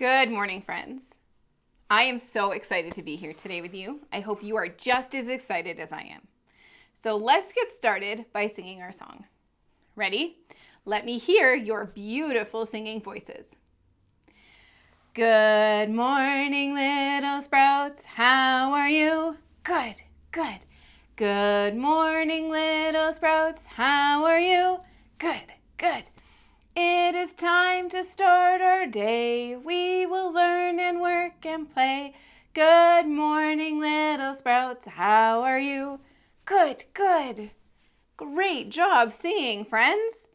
Good morning, friends. I am so excited to be here today with you. I hope you are just as excited as I am. So let's get started by singing our song. Ready? Let me hear your beautiful singing voices. Good morning, little sprouts. How are you? Good, good. Good morning, little sprouts. How are you? Good, good. It is time to start our day. We will learn and work and play. Good morning, little sprouts. How are you? Good, good. Great job singing, friends.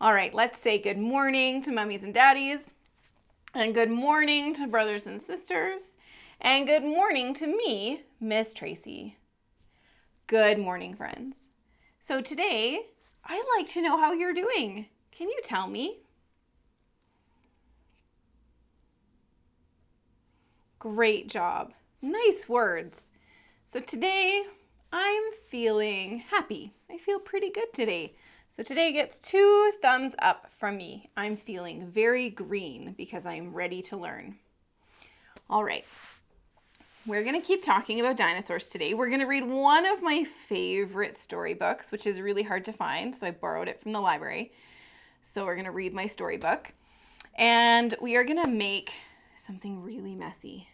All right, let's say good morning to mummies and daddies. And good morning to brothers and sisters. And good morning to me, Miss Tracy. Good morning, friends. So today, I'd like to know how you're doing. Can you tell me? Great job. Nice words. So today, I'm feeling happy. I feel pretty good today. So today gets 2 thumbs up from me. I'm feeling very green because I'm ready to learn. All right. We're going to keep talking about dinosaurs today. We're going to read one of my favorite storybooks, which is really hard to find, so I borrowed it from the library. So we're going to read my storybook, and we are going to make something really messy,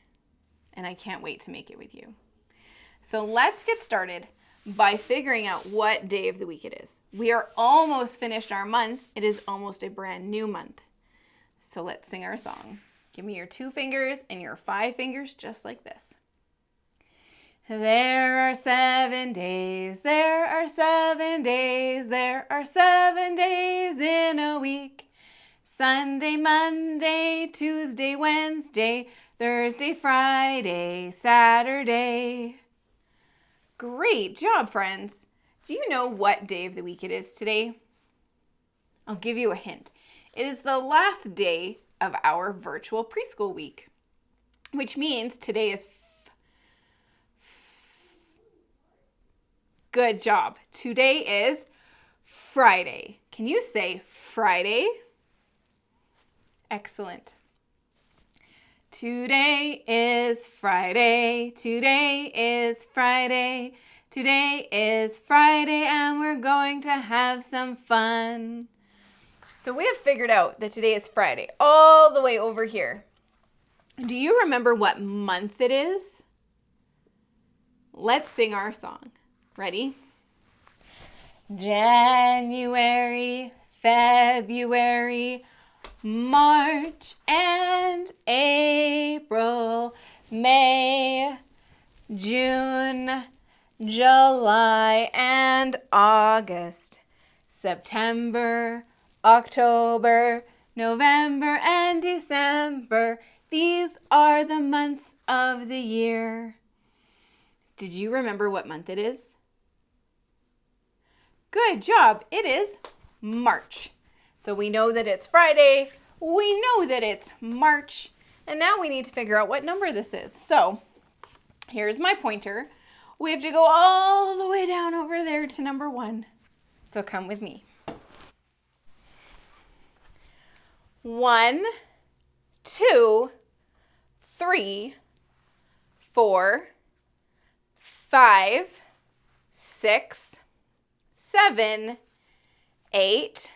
and I can't wait to make it with you. So let's get started by figuring out what day of the week it is. We are almost finished our month. It is almost a brand new month. So let's sing our song. Give me your 2 fingers and your 5 fingers just like this. There are 7 days, there are 7 days, there are 7 days in a week. Sunday, Monday, Tuesday, Wednesday, Thursday, Friday, Saturday. Great job, friends. Do you know what day of the week it is today? I'll give you a hint. It is the last day of our virtual preschool week, which means today is Good job. Today is Friday. Can you say Friday? Excellent. Today is Friday. Today is Friday. Today is Friday, and we're going to have some fun. So we have figured out that today is Friday, all the way over here. Do you remember what month it is? Let's sing our song. Ready? January, February, March and April, May, June, July and August, September, October, November and December. These are the months of the year. Did you remember what month it is? Good job. It is March. So we know that it's Friday. We know that it's March. And now we need to figure out what number this is. So here's my pointer. We have to go all the way down over there to number 1. So come with me. 1, 2, 3, 4, 5, 6, 7, 8,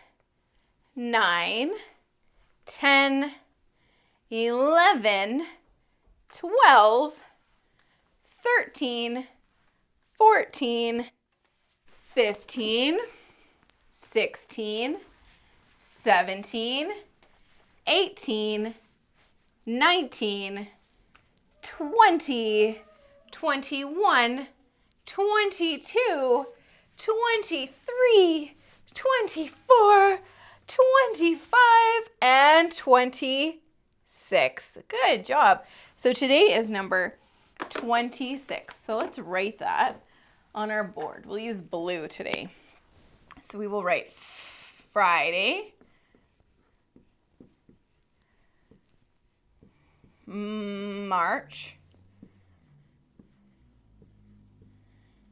9, 10, 11, 12, 13, 14, 15, 16, 17, 18, 19, 20, 21, 22, 23, 24, 25, and 26. Good job. So today is number 26. So let's write that on our board. We'll use blue today. So we will write Friday, March,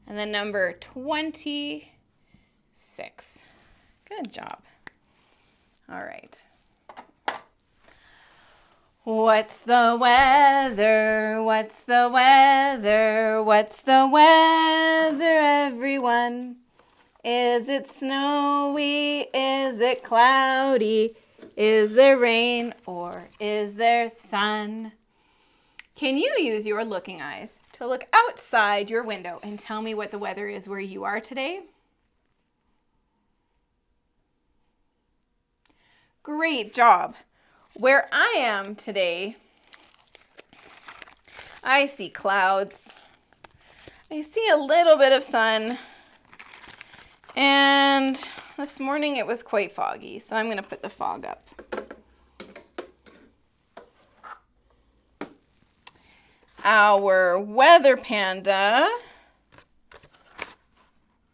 and then number 26. Good job. All right. What's the weather? What's the weather? What's the weather, everyone? Is it snowy? Is it cloudy? Is there rain or is there sun? Can you use your looking eyes to look outside your window and tell me what the weather is where you are today? Great job. Where I am today, I see clouds. I see a little bit of sun. And this morning it was quite foggy, so I'm going to put the fog up. Our weather panda,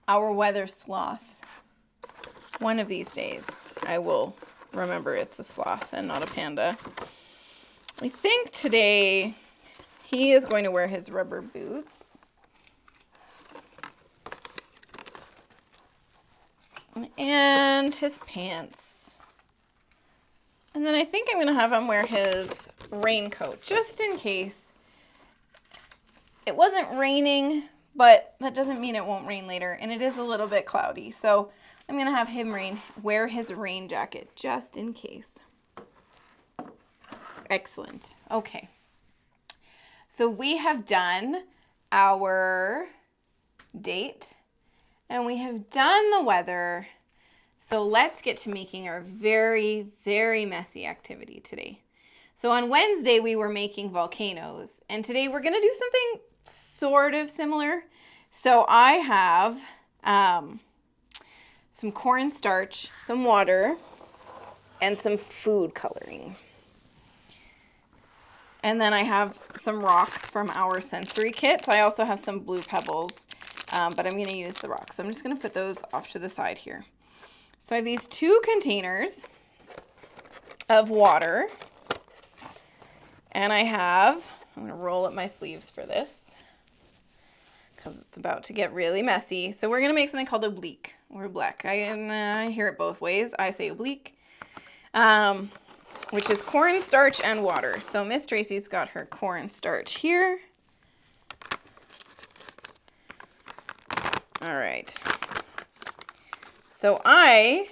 our weather sloth. One of these days I will remember it's a sloth and not a panda. I think today he is going to wear his rubber boots. And his pants. And then I think I'm going to have him wear his raincoat just in case. It wasn't raining, but that doesn't mean it won't rain later. And it is a little bit cloudy. So I'm going to have him wear his rain jacket just in case. Excellent. Okay. So we have done our date. And we have done the weather. So let's get to making our very, very messy activity today. So on Wednesday, we were making volcanoes. And today we're going to do something sort of similar. So I have some cornstarch, some water, and some food coloring. And then I have some rocks from our sensory kit. I also have some blue pebbles. But I'm going to use the rocks. So I'm just going to put those off to the side here. So I have these 2 containers of water. And I'm going to roll up my sleeves for this because it's about to get really messy. So we're going to make something called oblique or black. I hear it both ways. I say oblique, which is cornstarch and water. So Miss Tracy's got her cornstarch here. All right, so I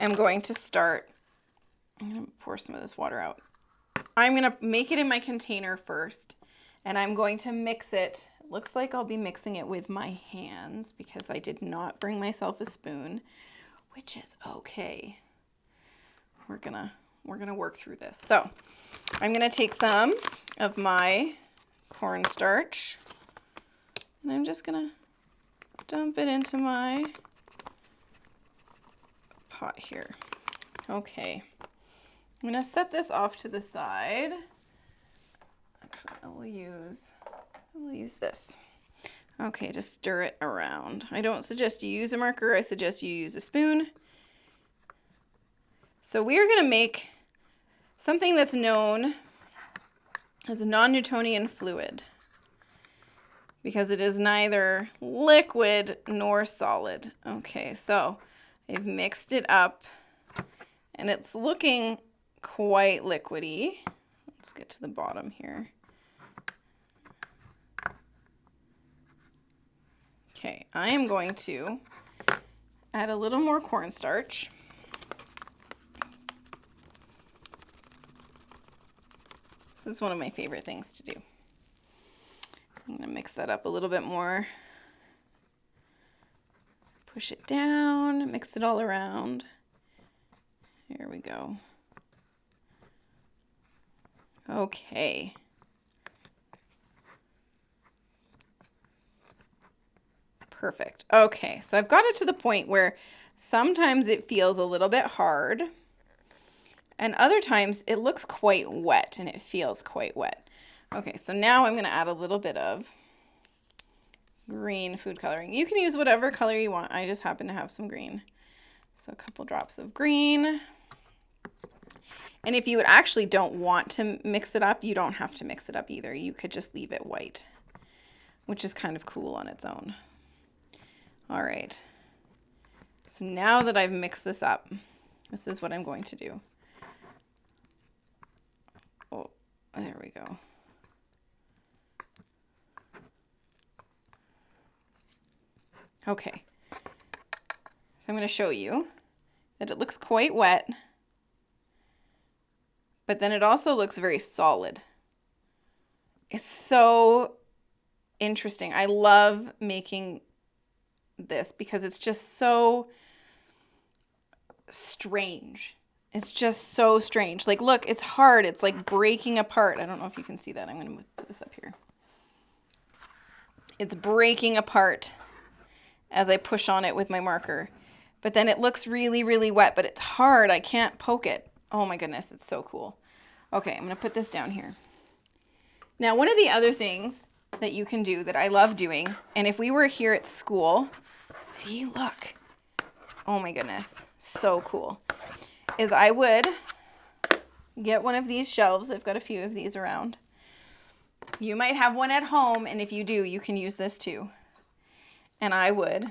am going to start, I'm going to pour some of this water out. I'm going to make it in my container first, and I'm going to mix it. It looks like I'll be mixing it with my hands because I did not bring myself a spoon, which is okay. We're gonna work through this. So I'm going to take some of my cornstarch, and I'm just going to dump it into my pot here. Okay. I'm going to set this off to the side. Actually, I will use this. Okay, just stir it around. I don't suggest you use a marker. I suggest you use a spoon. So we are going to make something that's known as a non-Newtonian fluid, because it is neither liquid nor solid. Okay, so I've mixed it up and it's looking quite liquidy. Let's get to the bottom here. Okay, I am going to add a little more cornstarch. This is one of my favorite things to do. I'm going to mix that up a little bit more. Push it down, mix it all around. Here we go. Okay. Perfect. Okay, so I've got it to the point where sometimes it feels a little bit hard, and other times it looks quite wet and it feels quite wet. Okay, so now I'm going to add a little bit of green food coloring. You can use whatever color you want. I just happen to have some green. So a couple drops of green. And if you actually don't want to mix it up, you don't have to mix it up either. You could just leave it white, which is kind of cool on its own. All right. So now that I've mixed this up, this is what I'm going to do. There we go. Okay. So I'm going to show you that it looks quite wet, but then it also looks very solid. It's so interesting. I love making this because it's just so strange. It's just so strange. Like, look, it's hard. It's like breaking apart. I don't know if you can see that. I'm going to put this up here. It's breaking apart as I push on it with my marker. But then it looks really, really wet, but it's hard. I can't poke it. Oh my goodness, it's so cool. Okay, I'm going to put this down here. Now, one of the other things that you can do that I love doing, and if we were here at school, see, look. Oh my goodness, so cool. Is I would get one of these shelves. I've got a few of these around. You might have one at home, and if you do, you can use this too. And I would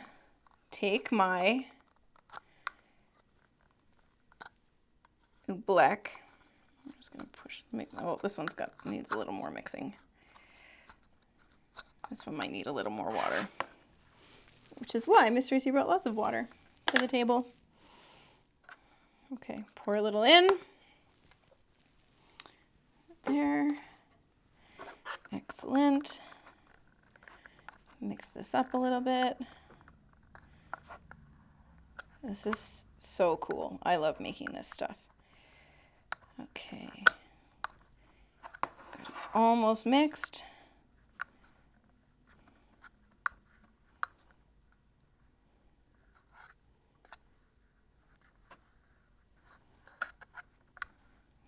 take my black. I'm just going to push. Oh, this one's needs a little more mixing. This one might need a little more water, which is why Miss Tracy brought lots of water to the table. Okay, pour a little in. There. Excellent. Mix this up a little bit. This is so cool. I love making this stuff. Okay. Got it almost mixed.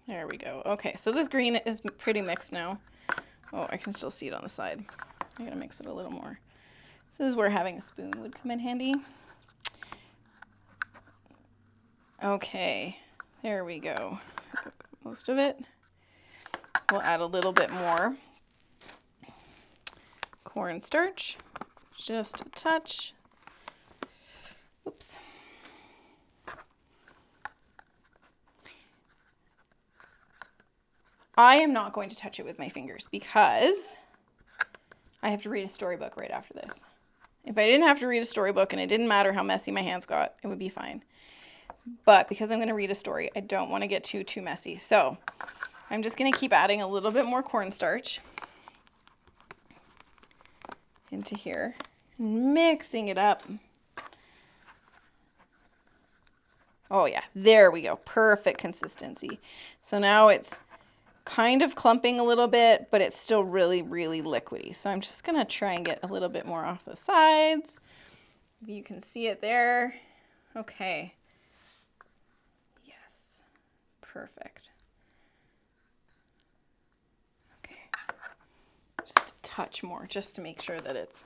There we go. Okay, so this green is pretty mixed now. Oh, I can still see it on the side. I gotta mix it a little more. This is where having a spoon would come in handy. Okay, there we go. Most of it. We'll add a little bit more cornstarch, just a touch. Oops. I am not going to touch it with my fingers because I have to read a storybook right after this. If I didn't have to read a storybook and it didn't matter how messy my hands got, it would be fine. But because I'm going to read a story, I don't want to get too messy. So I'm just going to keep adding a little bit more cornstarch into here and mixing it up. Oh yeah, there we go. Perfect consistency. So now it's kind of clumping a little bit, but it's still really, really liquidy. So I'm just going to try and get a little bit more off the sides. You can see it there. Okay. Yes. Perfect. Okay. Just a touch more, just to make sure that it's,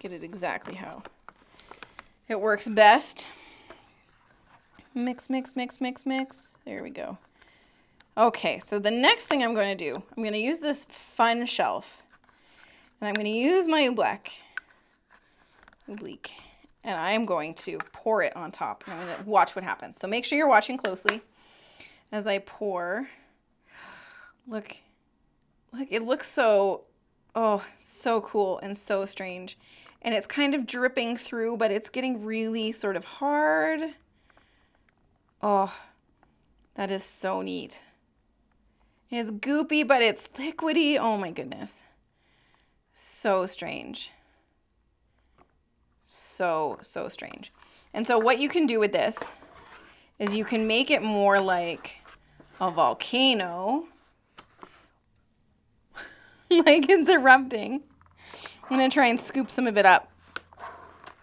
get it exactly how it works best. Mix, mix, mix, mix, mix. There we go. Okay, so the next thing I'm going to do, I'm going to use this fun shelf, and I'm going to use my oobleck, and I'm going to pour it on top, and I'm going to watch what happens. So make sure you're watching closely as I pour. Look, it looks so, so cool and so strange, and it's kind of dripping through, but it's getting really sort of hard. Oh, that is so neat. And it's goopy, but it's liquidy. Oh my goodness. So strange. So strange. And so what you can do with this is you can make it more like a volcano. Like it's erupting. I'm going to try and scoop some of it up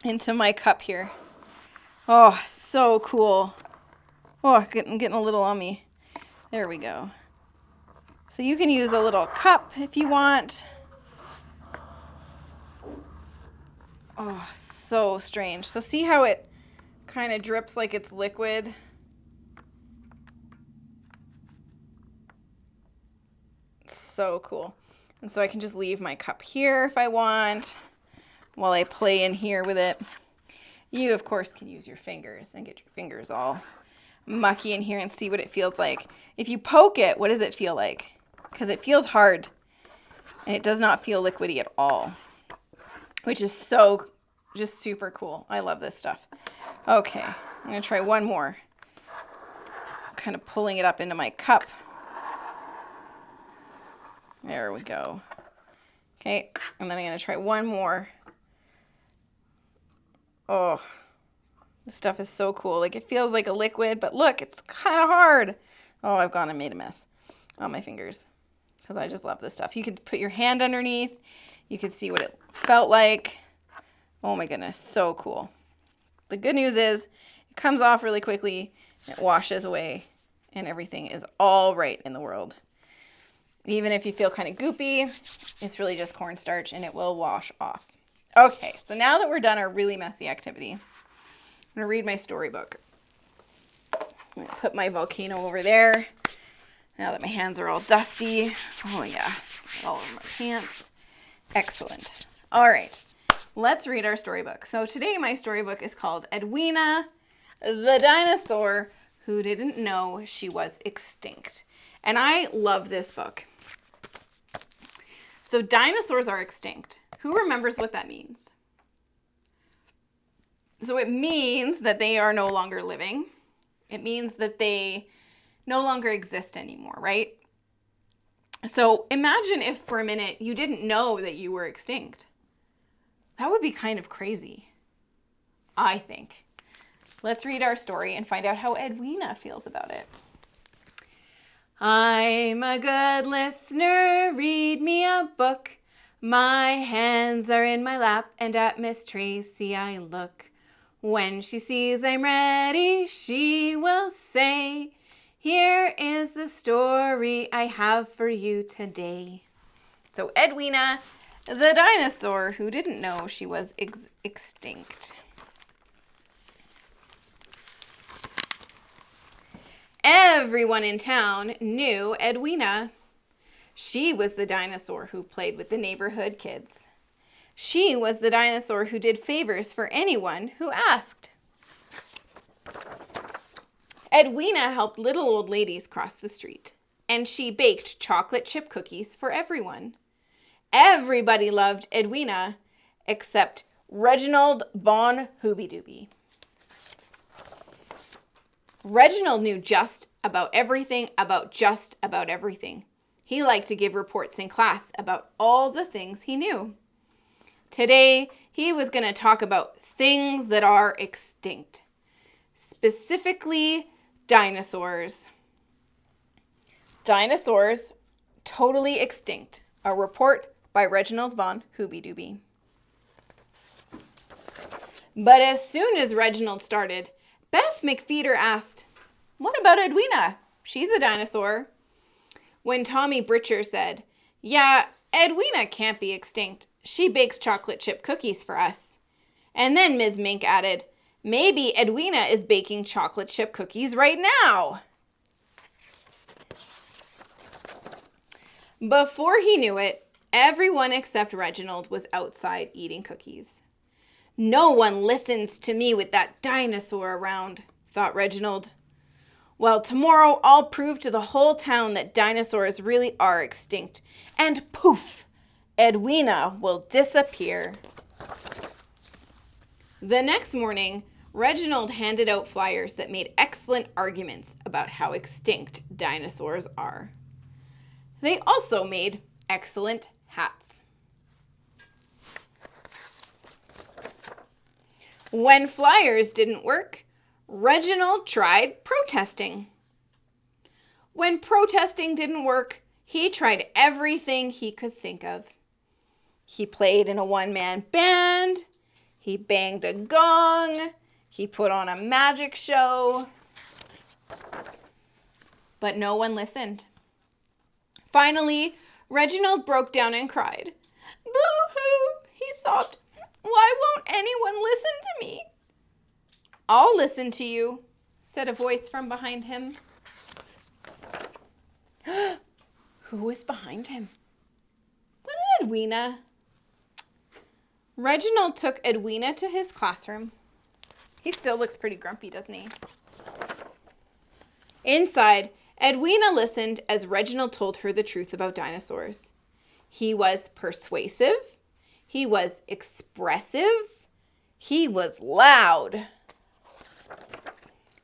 into my cup here. Oh, so cool. Oh, getting a little on me. There we go. So you can use a little cup if you want. Oh, so strange. So see how it kind of drips like it's liquid? So cool. And so I can just leave my cup here if I want while I play in here with it. You, of course, can use your fingers and get your fingers all mucky in here and see what it feels like. If you poke it, what does it feel like? Because it feels hard and it does not feel liquidy at all, which is so just super cool. I love this stuff. Okay, I'm going to try one more. Kind of pulling it up into my cup. There we go. Okay, and then I'm going to try one more. Oh, this stuff is so cool. Like, it feels like a liquid, but look, it's kind of hard. Oh, I've gone and made a mess on my fingers because I just love this stuff. You could put your hand underneath. You could see what it felt like. Oh my goodness, so cool. The good news is it comes off really quickly, it washes away, and everything is all right in the world. Even if you feel kind of goopy, it's really just cornstarch and it will wash off. Okay, so now that we're done our really messy activity, I'm going to read my storybook. I'm going to put my volcano over there. Now that my hands are all dusty. Oh yeah, all over my pants. Excellent. All right, let's read our storybook. So today my storybook is called Edwina, the Dinosaur Who Didn't Know She Was Extinct. And I love this book. So dinosaurs are extinct. Who remembers what that means? So it means that they are no longer living. It means that they no longer exist anymore, right? So imagine if for a minute you didn't know that you were extinct. That would be kind of crazy, I think. Let's read our story and find out how Edwina feels about it. I'm a good listener, read me a book. My hands are in my lap and at Miss Tracy I look. When she sees I'm ready, she will say, here is the story I have for you today. So Edwina, the dinosaur who didn't know she was extinct. Everyone in town knew Edwina. She was the dinosaur who played with the neighborhood kids. She was the dinosaur who did favors for anyone who asked. Edwina helped little old ladies cross the street, and she baked chocolate chip cookies for everyone. Everybody loved Edwina except Reginald von Hooby-Dooby. Reginald knew just about everything about just about everything. He liked to give reports in class about all the things he knew. Today, he was going to talk about things that are extinct, specifically dinosaurs. Dinosaurs totally extinct. A report by Reginald von Hooby-Dooby. But as soon as Reginald started, Beth McFeeder asked, what about Edwina? She's a dinosaur. When Tommy Britcher said, yeah, Edwina can't be extinct. She bakes chocolate chip cookies for us. And then Ms. Mink added, maybe Edwina is baking chocolate chip cookies right now. Before he knew it, everyone except Reginald was outside eating cookies. No one listens to me with that dinosaur around, thought Reginald. Well, tomorrow I'll prove to the whole town that dinosaurs really are extinct. And poof, Edwina will disappear. The next morning, Reginald handed out flyers that made excellent arguments about how extinct dinosaurs are. They also made excellent hats. When flyers didn't work, Reginald tried protesting. When protesting didn't work, he tried everything he could think of. He played in a one-man band. He banged a gong. He put on a magic show. But no one listened. Finally, Reginald broke down and cried. Boo-hoo, he sobbed. Why won't anyone listen to me? I'll listen to you, said a voice from behind him. Who was behind him? Was it Edwina? Reginald took Edwina to his classroom. He still looks pretty grumpy, doesn't he? Inside, Edwina listened as Reginald told her the truth about dinosaurs. He was persuasive. He was expressive. He was loud.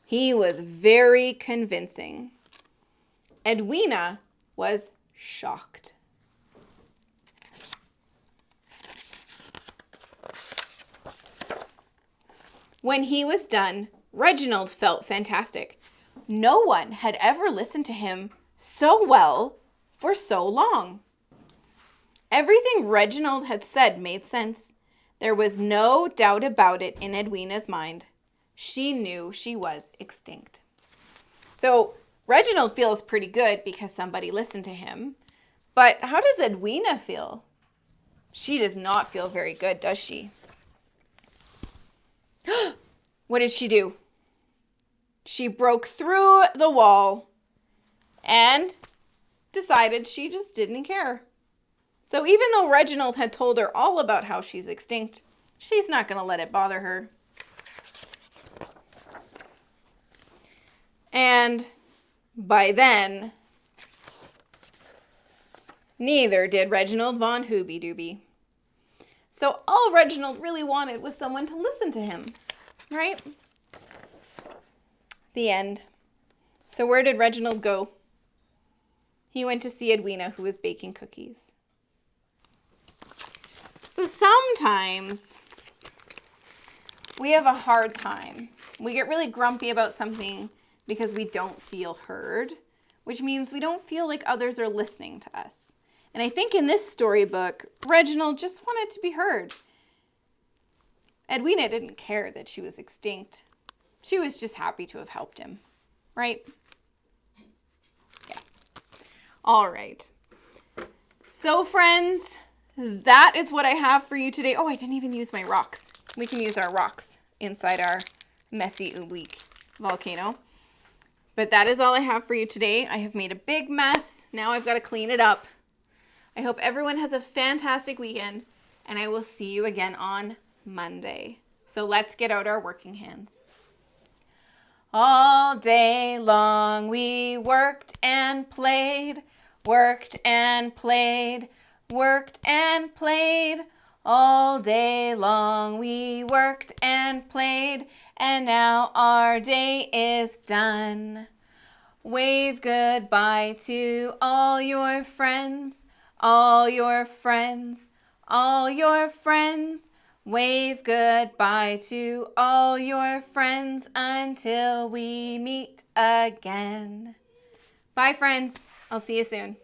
He was very convincing. Edwina was shocked. When he was done, Reginald felt fantastic. No one had ever listened to him so well for so long. Everything Reginald had said made sense. There was no doubt about it in Edwina's mind. She knew she was extinct. So Reginald feels pretty good because somebody listened to him. But how does Edwina feel? She does not feel very good, does she? What did she do? She broke through the wall and decided she just didn't care. So even though Reginald had told her all about how she's extinct, she's not going to let it bother her. And by then, neither did Reginald von Hooby-Dooby. So all Reginald really wanted was someone to listen to him, right? The end. So where did Reginald go? He went to see Edwina, who was baking cookies. So sometimes we have a hard time. We get really grumpy about something because we don't feel heard, which means we don't feel like others are listening to us. And I think in this storybook, Reginald just wanted to be heard. Edwina didn't care that she was extinct. She was just happy to have helped him, right? Yeah. All right. So friends, that is what I have for you today. Oh, I didn't even use my rocks. We can use our rocks inside our messy oblique volcano. But that is all I have for you today. I have made a big mess. Now I've got to clean it up. I hope everyone has a fantastic weekend, and I will see you again on Monday. So let's get out our working hands. All day long we worked and played, worked and played, worked and played. All day long we worked and played, and now our day is done. Wave goodbye to all your friends, all your friends, all your friends. Wave goodbye to all your friends until we meet again. Bye, friends. I'll see you soon.